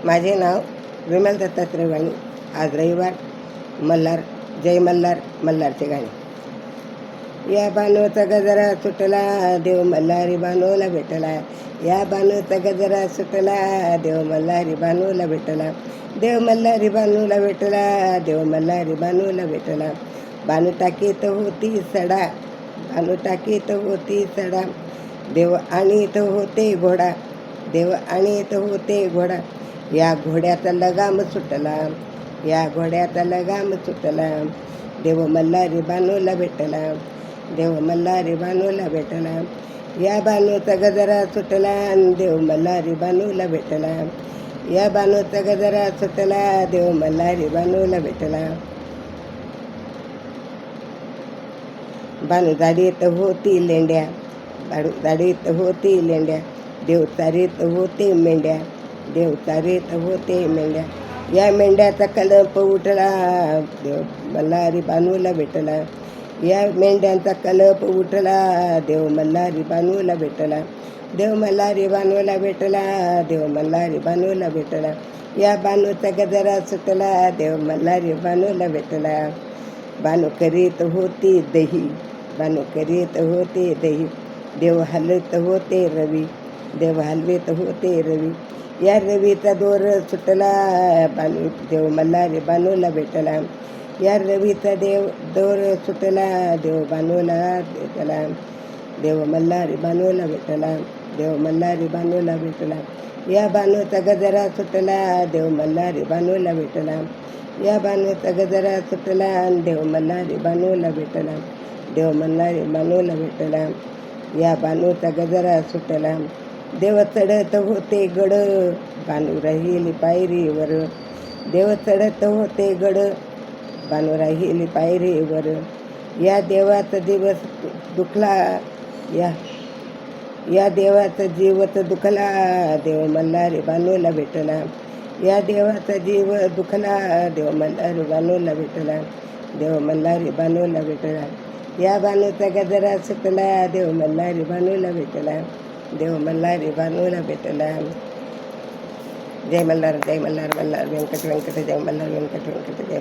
माझे नाव विमल दत्तात्रय वाणी. आज रविवार. मल्हार, जय मल्हार, मल्हारचे गाणे. या बानोचा गजरा सुटला, देव मल्हारी बानोला भेटला. या बानोचा गजरा सुटला, देव मल्हारी बानोला भेटला. देव मल्हारी बानूला भेटला, देव मल्हारी बानूला भेटला. बानू टाकीत होती सडा, बानू टाकीत होती सडा. देव आणीत होते घोडा, देव आणीत होते घोडा. या घोड्याचा लगाम सुटला, या घोड्याचा लगाम सुटला. देव मल्हारी बानूला भेटला, देव मल्हारी बानूला भेटला. या बानूचा गजरा सुटला, देव मल्हारी बानूला भेटला. या बानूचा गजरा सुटला, देव मल्हारी बानूला भेटला. बानू झाडीत होती लेंड्या, बानू झाडीत होती लेंड्या. देव चारीत होते मेंढ्या, देव चारीत होते मेंढ्या. या मेंढ्याचा कलप उठला, देव मल्हारी बानूला भेटला. या मेंढ्यांचा कलप उठला, देव मल्हारी बानूला भेटला. देव मल्हारी बानूला भेटला, देव मल्हारी बानूला भेटला. या बानूचा गजरा सुटला, देव मल्हारी बानूला भेटला. बानू करीत होती दही, बानू करीत होते दही. देव हलत होते रवी, देव हलवीत होते रवी. या रवीचा दोर सुटला, बानू देव मल्हारी बानूला भेटला. या रवीचा दोर सुटला, देव बानूला भेटला. देव मल्हारी बानूला भेटला, देव मल्हारी बानूला भेटला. या बानूचा गजरा सुटला, देव मल्हारी बानूला भेटला. या बानूचा गजरा सुटला, देव मल्हारी बानूला भेटला. देव मल्हारी बानूला भेटला. या बानूचा गजरा सुटला. देव चढत होते गड, बानू राहिली पायरीवर. देव चढत होते गड, बानू राहिली पायरीवर. या देवाचा दिवस दुखला, या देवाचा जीवत दुखला, देव मल्हारी बानूला भेटला. या देवाचा जीव दुखला, देव मल्हारी बानूला भेटला. देव मल्हारी बानूला भेटला. या बानूचा गजरा सुटला, देव मल्हारी बानूला भेटला. देव मल्हारी बानूला भेटला. जय मल्हार, जय मल्हार, मल्हार व्यंकट व्यंकट, जय मल्हार व्यंकट व्यंकट, जय.